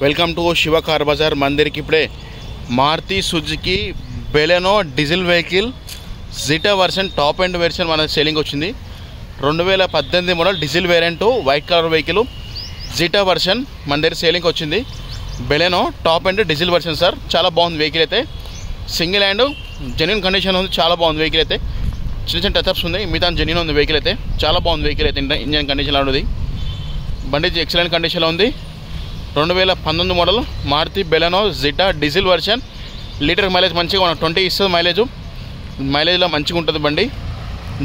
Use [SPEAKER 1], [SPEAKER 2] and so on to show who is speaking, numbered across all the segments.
[SPEAKER 1] Welcome to Shiva car Bazaar. మందిర్కి ఇప్పుడే Maruti Suzuki Baleno diesel vehicle Zeta version top end version మన selling వచ్చింది. 2018 model diesel variant white colour vehicle Zeta version మన దగ్గర selling వచ్చింది. Baleno top end diesel version sir, చాలా బాగుంది vehicle అయితే. సింగిల్ హ్యాండ్ జెన్యూన్ కండిషన్ ఉంది, చాలా బాగుంది వెహికల్ అయితే. చిన్న చిన్న టచ్అప్స్ ఉంది, మిగతా జెన్యూన్ ఉంది వెహికల్ అయితే. చాలా బాగుంది వెహికల్ అయితే, ఇంజన్ కండిషన్లో ఉంది. బండి ఎక్సలెంట్ కండిషన్లో ఉంది. 2019 model Maruti Baleno Zeta diesel version. Litre mileage మంచిగా 20 ఇస్తుంది మైలేజ్లో మంచిగా ఉంటుంది బండి.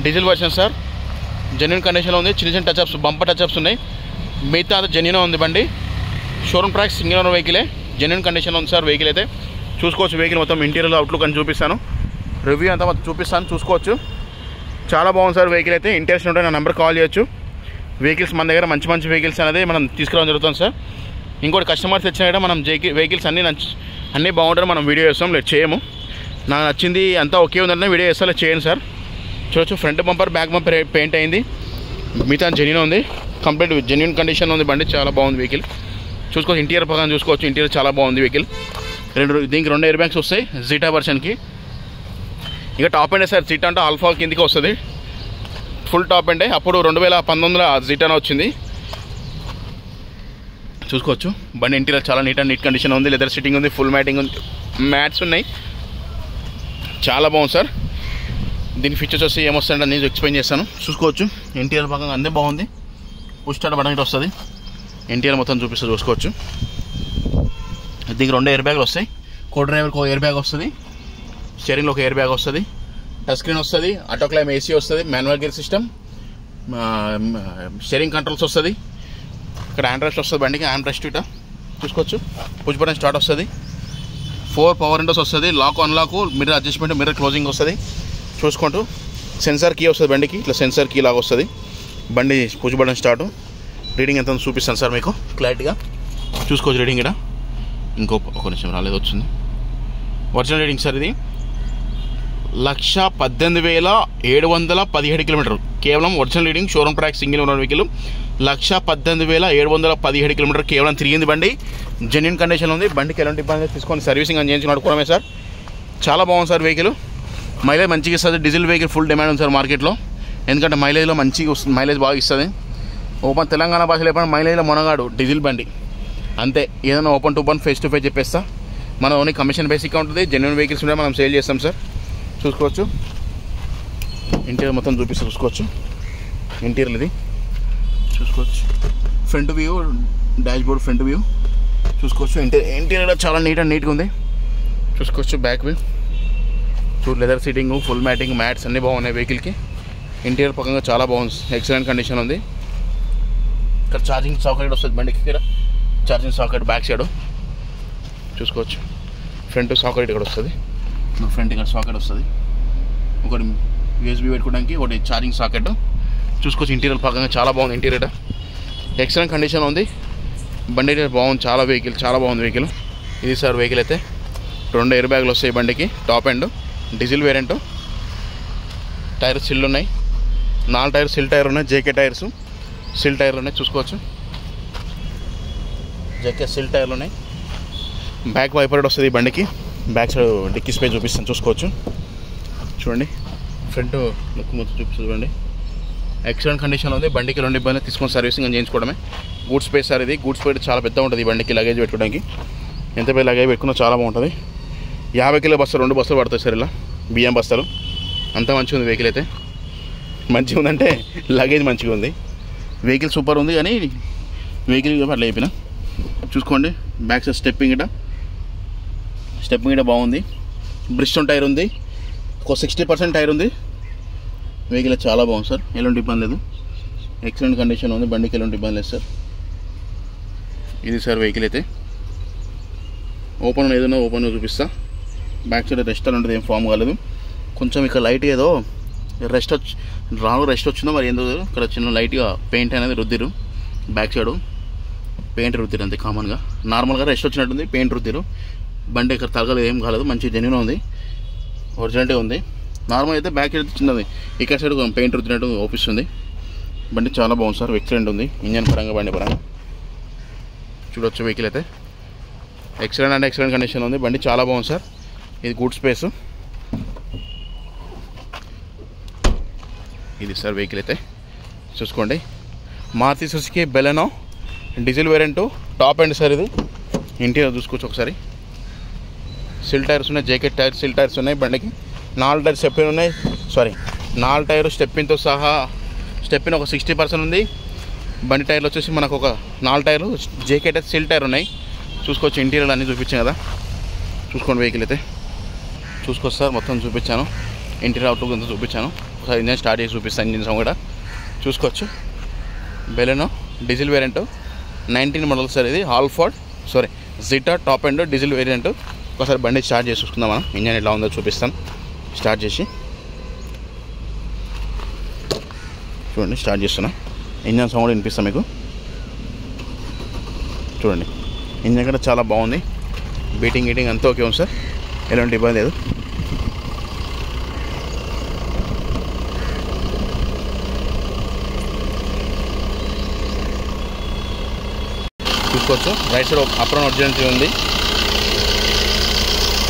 [SPEAKER 1] డీజిల్ వర్షన్ సార్, జెన్యూన్ కండిషన్లో ఉంది. చిన్న చిన్న టచ్అప్స్, బంపర్ టచ్అప్స్ ఉన్నాయి, మిగతా అంతా జెన్యూన్ ఉంది బండి. షోరూమ్ ట్రాక్ సింగిల్ ఓనర్ వెహికలే, జెన్యూన్ కండిషన్లో ఉంది సార్ వెహికల్ అయితే. చూసుకోవచ్చు వెహికల్ మొత్తం ఇంటీరియర్ అవుట్లుక్ అని చూపిస్తాను, రివ్యూ అంతా మొత్తం చూపిస్తాను, చూసుకోవచ్చు. చాలా బాగుంది సార్ వెహికల్ అయితే. ఇంట్రెస్ట్ ఉంటే నా నెంబర్ కాల్ చేయొచ్చు. వెహికల్స్ మన దగ్గర మంచి మంచి వెహికల్స్ అనేది మనం తీసుకురావడం జరుగుతుంది సార్. ఇంకోటి కస్టమర్స్ తెచ్చినా మనం వెహికల్స్ అన్నీ బాగుంటారు, మనం వీడియో చేస్తాం, లేదు చేయము. నాకు నచ్చింది అంతా ఓకే ఉందంటే వీడియో చేస్తా, లేదు చేయండి సార్. చూడొచ్చు front bumper back bumper paint అయింది, మిగతా జెన్యూన్ ఉంది, కంప్లీట్ జెన్యూన్ కండిషన్ ఉంది బండి. చాలా బాగుంది వెహికల్. చూసుకోవచ్చు ఇంటీరియర్ పక్కన చూసుకోవచ్చు, ఇంటీరియర్ చాలా బాగుంది వెహికల్. దీనికి 2 ఎయిర్ బ్యాగ్స్ వస్తాయి జీటా వర్షన్కి. ఇక టాప్ ఎండే సార్, జీటా అంటే ఆల్ఫా కిందికి వస్తుంది, ఫుల్ టాప్ ఎండే. అప్పుడు 2019లో జీటానే వచ్చింది. చూసుకోవచ్చు బండి ఇంటీరియర్ చాలా నీట్ కండిషన్ ఉంది. లెదర్ సిట్టింగ్ ఉంది, ఫుల్ మ్యాటింగ్ ఉంది, మ్యాట్స్ ఉన్నాయి, చాలా బాగుంది సార్. దీని ఫీచర్స్ వస్తే ఏమొస్తాయంటే నేను ఎక్స్ప్లెయిన్ చేస్తాను. చూసుకోవచ్చు ఇంటీరియర్ భాగంగా అందే బాగుంది. పుష్ స్టార్ట్ బటన్ వస్తుంది, ఇంటీరియర్ మొత్తం చూసుకోవచ్చు. దీనికి 2 ఎయిర్ బ్యాగ్లు వస్తాయి. కో డ్రైవర్కి 1 ఎయిర్ బ్యాగ్ వస్తుంది, స్టీరింగ్లో 1 ఎయిర్ బ్యాగ్ వస్తుంది, టచ్ స్క్రీన్ వస్తుంది, ఆటో క్లైమ్ ఏసీ వస్తుంది, manual gear system, steering controls వస్తుంది. ఇక్కడ హ్యాండ్ రెస్ట్ వస్తుంది బండికి, హ్యాండ్ రెస్ట్ ఇట చూసుకోవచ్చు. పుష్ బటన్ స్టార్ట్ వస్తుంది, 4 పవర్ విండోస్ వస్తుంది, lock unlock, mirror adjustment, mirror closing వస్తుంది. చూసుకుంటూ సెన్సార్ కీ వస్తుంది బండికి, ఇట్లా సెన్సార్ కీ లాగా వస్తుంది. బండి పుష్ బటన్ స్టార్ట్. రీడింగ్ ఎంత చూపిస్తాను సార్ మీకు క్లారిటీగా చూసుకోవచ్చు. రీడింగ్ ఇక్కడ ఒక నిమిషం రాలేదు, వచ్చింది ఒరిజినల్ రీడింగ్ సార్. ఇది 118,717 కిలోమీటర్ కేవలం original reading. Showroom track single owner vehicle. 118,717 kilometre కేవలం తిరిగింది బండి. జెన్యూన్ కండిషన్ ఉంది. బండికి ఎలాంటి ఇబ్బంది తీసుకొని సర్వీసింగ్ అని చేయించి నడుకోవడమే సార్. చాలా బాగుంది సార్ వెహికల్. మైలేజ్ మంచిగా ఇస్తుంది. డీజిల్ వెహికల్ ఫుల్ డిమాండ్ ఉంది సార్ మార్కెట్లో, ఎందుకంటే మైలేజ్లో మంచిగా వస్తుంది, మైలేజ్ బాగా ఇస్తుంది. ఓపెన్ తెలంగాణ భాషలో చెప్పిన మైలేజ్లో మునగాడు డీజిల్ బండి అంతే. ఏదైనా open to open face to face చెప్పేస్తా. మన ఓన్లీ కమిషన్ బేసిక్గా ఉంటుంది. జెన్యూన్ వెహికల్స్ ఉంటే మనం సేల్ చేస్తాం సార్. చూసుకోవచ్చు ఇంటీరియర్ మొత్తం చూసుకోవచ్చు. ఇంటీరియర్ ఇది చూసుకోవచ్చు. Front view, dash board front view చూసుకోవచ్చు. ఇంటీరియర్ చాలా నీట్గా ఉంది. చూసుకోవచ్చు back view, leather seating, full matting, mats అన్నీ బాగున్నాయి వెహికల్కి. ఇంటీరియర్ పక్కగా చాలా బాగుంది, ఎక్సలెంట్ కండిషన్ ఉంది. ఇక్కడ ఛార్జింగ్ సాకెట్ వస్తుంది బండికి. ఇక్కడ ఛార్జింగ్ సాకెట్ బ్యాక్ సైడ్ చూసుకోవచ్చు. ఫ్రంట్ సాకెట్ ఇక్కడ వస్తుంది, ఫ్రంట్ ఇక్కడ సాకెట్ వస్తుంది. ఒకటి యూఎస్బీ పెట్టుకోవడానికి, ఒకటి ఛార్జింగ్ సాకెట్ చూసుకోవచ్చు. ఇంటీరియర్ పక్కగా చాలా బాగుంది. ఇంటీరియర్ ఎక్సలెంట్ కండిషన్ ఉంది బండి, బాగుంది. చాలా బాగుంది వెహికల్. ఇది సార్ వెహికల్ అయితే. 2 ఎయిర్ బ్యాగ్లు వస్తాయి బండికి, top end diesel variant. Tyres సిల్ ఉన్నాయి, 4 టైర్స్ సిల్ టైర్ ఉన్నాయి, జేకే టైర్స్ సిల్ టైర్లు ఉన్నాయి. చూసుకోవచ్చు జేకే సిల్ టైర్లు ఉన్నాయి. బ్యాక్ వైపర్ వస్తుంది బండికి. బ్యాక్ సైడ్ డిక్కీ స్పేస్ చూపిస్తాను, చూసుకోవచ్చు. చూడండి ఫ్రంట్ లుక్ మొత్తం చూపిస్తుంది. ఎక్సలెంట్ కండిషన్ ఉంది బండికి. 2 ఇబ్బంది తీసుకొని సర్వీసింగ్ అని చేయించుకోవడమే. గూడ్స్ స్పేస్ సార్ ఇది. గూడ్స్ స్పేస్ చాలా పెద్ద ఉంటుంది ఈ బండికి, లగేజ్ పెట్టుకోవడానికి. ఎంత పెద్ద లగేజ్ పెట్టుకున్నా చాలా బాగుంటుంది. 50 కిలో బస్తాలు, 2 బస్తాలు పడతాయి సార్ ఇలా, బియ్యం బస్తాలు. అంతా మంచిగా ఉంది వెహికల్ అయితే. మంచిగా ఉందంటే లగేజ్ మంచిగా ఉంది. వెహికల్ సూపర్ ఉంది, కానీ వెహికల్ అట్లా అయిపోయినా. చూసుకోండి బ్యాక్ సైడ్ స్టెప్పింగ్ ఇట బాగుంది. బ్రిస్టోన్ టైర్ ఉంది, ఒక 60% టైర్ ఉంది. వెహికల్ చాలా బాగుంది సార్, ఎలాంటి ఇబ్బంది లేదు. ఎక్సలెంట్ కండిషన్ ఉంది బండికి, ఎలాంటి ఇబ్బంది లేదు సార్. ఇది సార్ వెహికల్ అయితే. ఓపెన్ ఏదైనా ఓపెన్గా చూపిస్తా. బ్యాక్ సైడ్ రెస్ట్ ఉంటుంది, ఏం ఫామ్ కాలేదు. కొంచెం ఇక్కడ లైట్ ఏదో రెస్ట్ వచ్చిందో మరి ఏందో, ఇక్కడ చిన్న లైట్గా పెయింట్ అనేది రుద్దిరు. బ్యాక్ సైడ్ పెయింట్ రుద్దిరు అంతే. కామన్గా నార్మల్గా రెస్ట్ వచ్చినట్టుంది, పెయింట్ రుద్దిరు. బండి ఇక్కడ తగలేదు, ఏం కాలేదు, మంచి జెన్యూన్ ఉంది, ఒరిజినల్టీ ఉంది. నార్మల్ అయితే బ్యాక్ సైడ్ చిన్నది, ఇక్కడ సైడ్ పెయింట్ రుద్దినట్టు ఓపిస్తుంది. బండి చాలా బాగుంది సార్, ఎక్సలెంట్ ఉంది ఇంజన్ పరంగా, బండి పరంగా. చూడవచ్చు వెహికల్ అయితే ఎక్సలెంట్ అంటే ఎక్సలెంట్ కండిషన్ ఉంది. బండి చాలా బాగుంది సార్. ఇది గుడ్ స్పేస్. ఇది సార్ వెహికల్ అయితే చూసుకోండి. Maruti Suzuki Baleno diesel variant top end sir. ఇది ఇంటీరియర్ చూసుకోవచ్చు ఒకసారి. సిల్ టైర్స్ ఉన్నాయి, జేకెట్ టైర్స్, సిల్ టైర్స్ ఉన్నాయి. బండికి 4 టైర్స్ స్టెప్పిన్ ఉన్నాయి. 4 టైర్లు స్టెప్పిన్తో సహా. స్టెప్పిన్ ఒక 60% ఉంది. బండి టైర్లు వచ్చేసి మనకు ఒక 4 టైర్లు, జేకెట్ అయితే సిల్ టైర్ ఉన్నాయి. చూసుకోవచ్చు. ఇంటీరియర్ అన్నీ చూపించాను కదా, చూసుకోండి. వెహికల్ అయితే చూసుకోవచ్చు సార్. మొత్తం చూపించాను. ఇంటీరియర్ అవుట్లుక్ అంతా చూపించాను. ఒకసారి ఇంజన్ స్టార్ట్ చేసి చూపిస్తాను. ఇంజిన్ సౌండ్ కూడా చూసుకోవచ్చు. Baleno diesel variant 19 model sir. ఇది జిటా టాప్ ఎండ్ డీజిల్ వేరియంట్. ఒకసారి బండి స్టార్ట్ చేసి చూసుకుందాం మనం. ఇంజన్ ఎట్లా ఉందో చూపిస్తాను. స్టార్ట్ చేసి చూడండి. స్టార్ట్ చేస్తున్నా. ఇంజన్ సౌండ్ వినిపిస్తాం మీకు. చూడండి. ఇంజన్ కూడా చాలా బాగుంది. బీటింగ్ అంతా ఓకే ఉంది సార్. ఎలాంటి ఇబ్బంది లేదు. చూసుకోవచ్చు. రైట్ సైడ్ అప్రాన్ ఒరిజినల్ ఉంది,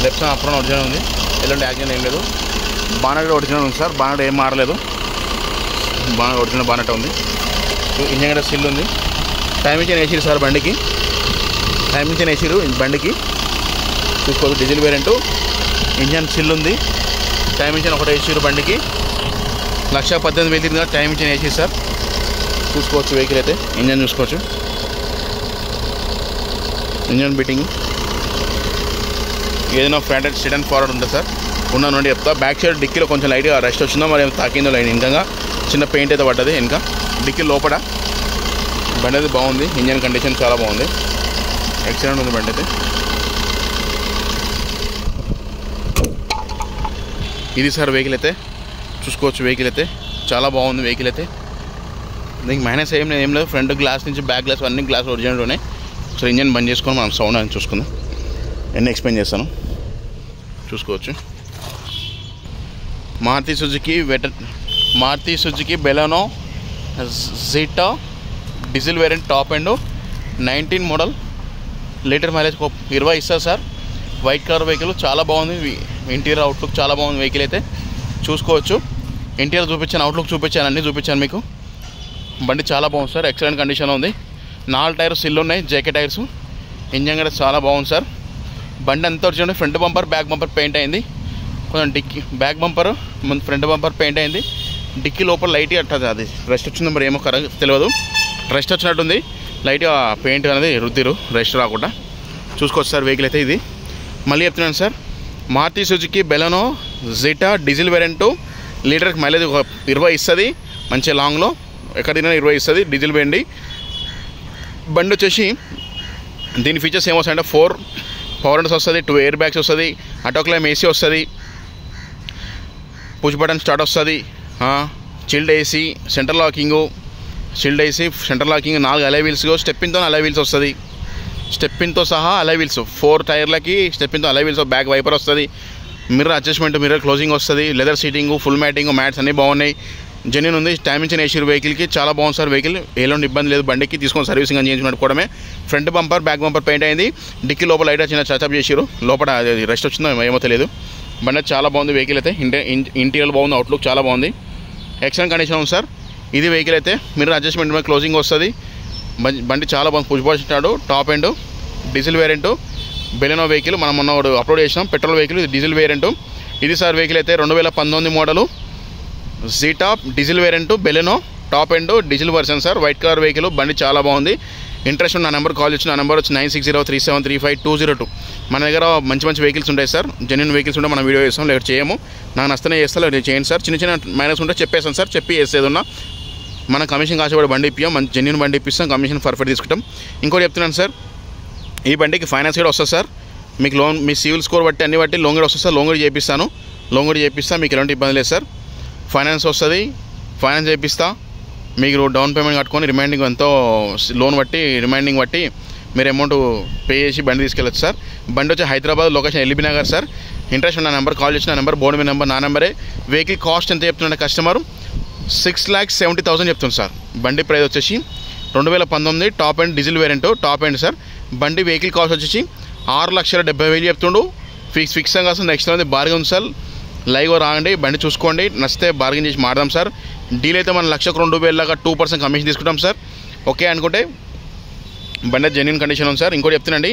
[SPEAKER 1] లెఫ్ట్ సైడ్ అప్రాన్ ఒరిజినల్ ఉంది. ఎలాంటి యాక్సిడెంట్ ఏం లేదు. బానెట్ ఒరిజినల్ ఉంది సార్. బానెట్ ఏం మారలేదు. ఒరిజినల్ బానెట్ ఉంది. ఇంజన్ కూడా సిల్ ఉంది. టైం ఇంజన్ వేసిరు సార్ బండికి. టైం ఇంజన్ వేసిరు బండికి. చూసుకోవచ్చు. Diesel variant. ఇంజన్ సిల్ ఉంది. టైం ఇంజన్ ఒకటి వేసిరు బండికి. 1,18,000 తిరిగి టైం ఇంజన్ వేసి సార్. చూసుకోవచ్చు. వెహికల్ అయితే ఇంజన్ చూసుకోవచ్చు. Engine beating. ఏదైనా ఫ్రంట్ సిట్ అండ్ ఫార్వర్డ్ ఉంటుంది సార్. ఉన్న నుండి చెప్తా. బ్యాక్ సైడ్ డిక్కీలో కొంచెం లైట్గా రెస్ట్ వచ్చిందో మరి తాకిందో లైన్. ఇంకా చిన్న పెయింట్ అయితే పడ్డది వెనక డిక్కీ లోపల. బండి అయితే బాగుంది. ఇంజన్ కండిషన్ చాలా బాగుంది. ఎక్సలెంట్ ఉంది బండి అయితే. ఇది సార్ వెహికల్ అయితే చూసుకోవచ్చు. వెహికల్ అయితే చాలా బాగుంది. వెహికల్ అయితే దీనికి మైనస్ ఏం లేదు. ఫ్రంట్ గ్లాస్ నుంచి బ్యాక్ గ్లాస్ అన్ని గ్లాస్ ఒరిజినల్ ఉన్నాయి. సో ఇంజన్ బంద్ చేసుకొని మనం సౌండ్ అని చూసుకుందాం. ఎన్ని ఎక్స్ప్లెయిన్ చేస్తాను చూసుకోవచ్చు. Maruti Suzuki Baleno Zeta diesel variant top end 19 model. Litre mileage 20 ఇస్తారు సార్. వైట్ కలర్ వెహికల్ చాలా బాగుంది. ఇంటీరియర్ అవుట్లుక్ చాలా బాగుంది. వెహికల్ అయితే చూసుకోవచ్చు. ఇంటీరియర్ చూపించాను, అవుట్లుక్ చూపించాను, అన్నీ చూపించాను మీకు. బండి చాలా బాగుంది సార్. ఎక్సలెంట్ కండిషన్లో ఉంది. 4 టైర్స్ సిల్ ఉన్నాయి, జేకెట్ టైర్స్. ఇంజన్ కూడా చాలా బాగుంది సార్. బండి అంతా వచ్చి front bumper back bumper paint అయింది. కొంచెం dicky back bumper front bumper paint అయింది. డిక్కీ లోపల లైట్గా అట్టది. అది రెస్ట్ వచ్చింది మరి ఏమో కరెక్ట్ తెలియదు. రెస్ట్ వచ్చినట్టుంది. లైట్గా పెయింట్ అనేది రుద్దిరు, రెస్ట్ రాకుండా. చూసుకోవచ్చు సార్. వెహికల్ అయితే ఇది మళ్ళీ చెప్తున్నాను sir. Maruti Suzuki Baleno Zeta diesel variant. లీటర్కి మైలేజ్ 20 ఇస్తుంది. మంచి లాంగ్లో ఎక్కడైనా 20 ఇస్తుంది. డీజిల్ బండి. బండి వచ్చేసి దీని ఫీచర్స్ ఏమొస్తాయంటే 4 పవర్ విండోస్ వస్తుంది, 2 ఎయిర్ బ్యాగ్స్ వస్తుంది, ఆటో క్లైమ్ ఏసీ వస్తుంది, పుష్ బటన్ స్టార్ట్ వస్తుంది, chilled AC, centre locking, 4 alloy wheels, స్టెప్పిన్తో అలై వీల్స్ వస్తుంది. స్టెప్పిన్తో సహా అలై వీల్స్ 4 టైర్లకి స్టెప్పిన్తో అలై వీల్స్, బ్యాక్ వైపర్ వస్తుంది, మిర్రర్ అడ్జస్ట్మెంట్, మిర్రర్ క్లోజింగ్ వస్తుంది, leather seating, full matting, mats అన్నీ బాగున్నాయి. జెన్యూన్ ఉంది. టైం ఇచ్చిన ఏసీ వెహికల్కి చాలా బాగుంది సార్. వెహికల్ ఎలాంటి ఇబ్బంది లేదు. బండికి తీసుకొని సర్వీసింగ్ అని చేయించుకోవడమే. Front bumper back bumper paint అయింది. డిక్కీ లోపల లైట్ చిన్న టచ్అప్ చేసారు. లోపల రెస్ట్ వచ్చిందో ఏమో తెలియదు. బండి చాలా బాగుంది. వెహికల్ అయితే ఇంటీరియర్ బాగుంది. అవుట్లుక్ చాలా బాగుంది. ఎక్సలెంట్ కండిషన్ ఉంది సార్. ఇది వెహికల్ అయితే మిర్రర్ అడ్జస్ట్మెంట్ మీద క్లోజింగ్ వస్తుంది. బండి చాలా బాగుంది. Push button start, top end, diesel variant, Baleno vehicle. మనం మొన్న అప్లోడ్ చేసినాం పెట్రోల్ వెహికల్. ఇది డీజిల్ వేరియంట్. ఇది సార్ వెహికల్ అయితే 2019 model Zeta diesel variant Baleno top end diesel version sir. White colour vehicle. బండి చాలా బాగుంది. ఇంట్రెస్ట్ ఉన్న నెంబర్ కాల్ చేసిన నెంబర్ వచ్చి 9603735202. మన దగ్గర మంచి వెహికల్స్ ఉంటాయి సార్. జెన్యూన్ వెహికల్స్ ఉంటే మనం వీడియో చేస్తాం. లేట్ చేయము. నాకు నష్టనే చేస్తాం. లేట్ చేయండి సార్. చిన్న మైనస్ ఉంటే చెప్పేస్తాం సార్. చెప్పి వేసేది ఉన్నా మనం కమిషన్ కాసేపడి బండి ఇప్పాం. మంచి జెన్యూన్ బండి ఇప్పిస్తాం. కమిషన్ పర్ఫెక్ట్ తీసుకుంటాం. ఇంకోటి చెప్తున్నాను సార్. ఈ బండికి ఫైనాన్స్ కూడా వస్తుంది సార్. మీకు లోన్ మీ సివిల్ స్కోర్ బట్టి అన్ని బట్టి లోన్ కూడా వస్తుంది సార్. లోన్ కూడా చేపిస్తాను. మీకు ఎలాంటి ఇబ్బంది లేదు సార్. ఫైనాన్స్ వస్తుంది. ఫైనాన్స్ చేపిస్తా. మీకు డౌన్ పేమెంట్ కట్టుకొని రిమైండింగ్ ఎంతో లోన్ బట్టి రిమైండింగ్ బట్టి మీరు అమౌంట్ పే చేసి బండి తీసుకెళ్ళచ్చు సార్. బండి వచ్చి Hyderabad, location LB Nagar sir. Interest ఉన్న నెంబర్ కాల్ చేసిన నెంబర్, బోర్డు మీద నెంబర్ నా నెంబరే. వెహికల్ కాస్ట్ ఎంత చెప్తున్నాడు కస్టమర్? 6,70,000 చెప్తుంది సార్. బండి ప్రైస్ వచ్చేసి 2019 top end diesel variant top end sir. బండి వెహికల్ కాస్ట్ వచ్చేసి 6,70,000 చెప్తుండు. ఫిక్స్ కాదు సార్. నెక్స్ట్ అనేది బార్గెన్ ఉంది సార్. లైవ్ రాండి, బండి చూసుకోండి, నచ్చితే బార్గెన్ చేసి మాడదాం సార్. డీల్ అయితే మనం 1,02,000 లాగా 2% కమిషన్ తీసుకుంటాం సార్. ఓకే అనుకుంటే బండి జెన్యున్ కండిషన్ ఉంది సార్. ఇంకోటి చెప్తున్నాండి,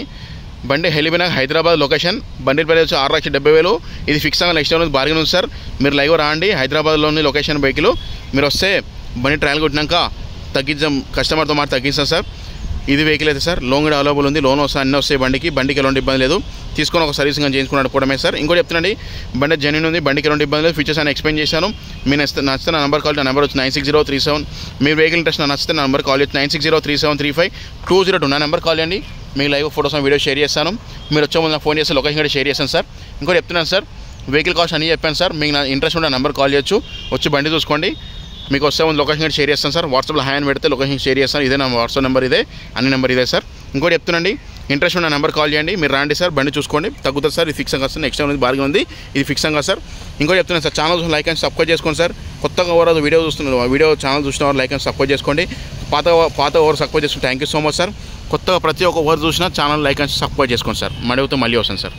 [SPEAKER 1] బండి హెలిబినా హైదరాబాద్ లొకేషన్. బండి ప్రైస్ వచ్చి 6,70,000. ఇది ఫిక్స్ గా నెక్స్ట్ అనేది బార్గెన్ ఉంది సార్. మీరు లైవ్ రాండి, హైదరాబాద్లోని లొకేషన్ బైక్లు. మీరు వస్తే బండి ట్రయల్ కొట్టినాక తగ్గించాం, కస్టమర్తో మాట తగ్గిస్తాం సార్. ఇది వెహికల్ అయితే సార్ లోన్ కూడా అవైలబుల్ ఉంది. లోన్ వస్తాయి, అన్నీ వస్తాయి. బండికి ఎలాంటి ఇబ్బంది లేదు. తీసుకొని ఒక సర్వీసింగ్ చేయించుకుని పోవడమే సార్. ఇంకోటి చెప్తున్నాండి, బండి జెన్యున్ ఉంది, బండికి ఎలాంటి ఇబ్బంది లేదు. ఫీచర్స్ అని ఎక్స్ప్లెయిన్ చేశాను. మీరు నచ్చితే నా నెంబర్ కాల్, నా నెంబర్ వచ్చి 960337. మీరు వెహికల్ ఇంట్రెస్ట్ నచ్చితే నా నెంబర్ కాల్ వచ్చి 9603735202. నా నెంబర్ కాల్ చేయండి. మీకు లైవ్ ఫోటోస్ వీడియో షేర్ చేస్తాను. మీరు వచ్చే ముందు నాకు ఫోన్ చేస్తే లొకేషన్ కూడా షేర్ చేస్తాను సార్. ఇంకోటి చెప్తున్నాను సార్, వెహికల్ కాస్ట్ అన్నీ చెప్పాను సార్. మీకు నా ఇంట్రెస్ట్ ఉంటే నెంబర్ కాల్ చేయొచ్చు, వచ్చి బండి చూసుకోండి. మీకు వస్తే ముందు లొకేషన్ కూడా షేర్ చేస్తాను సార్. వాట్సాప్లో హాయ్ అని పెడితే లొకేషన్ షేర్ చేస్తాను. ఇదే నా వాట్సాప్ నెంబర్, ఇదే అన్ని నెంబర్ ఇదే సార్. ఇంకోటి చెప్తున్నాండి, ఇంట్రెస్ట్ ఉన్న నెంబర్ కాల్ చేయండి. మీరు రాండి సార్, బండి చూసుకోండి, తగ్గుతుంది సార్. ఇది ఫిక్స్ కాదు సార్. నెక్స్ట్ టైం బార్గెన్ ఉంది, ఇది ఫిక్స్ కాదు సార్. ఇంకోటి చెప్తున్నాను sir, channel like and subscribe చేసుకోండి సార్. కొత్తగా ఎవరు వీడియో చూస్తున్నారు, వీడియో ఛానల్ చూసిన వారు లైక్ అండ్ సబ్స్క్రైబ్ చేసుకోండి. పాత ఎవరు సబ్స్క్రైబ్ చేసుకోండి. Thank you so much sir. కొత్తగా ప్రతి ఒక్క ఎవరు చూసినా ఛానల్ లైక్ అండ్ సబ్స్క్రైబ్ చేసుకోండి సార్. మళ్ళీ వస్తాను సార్.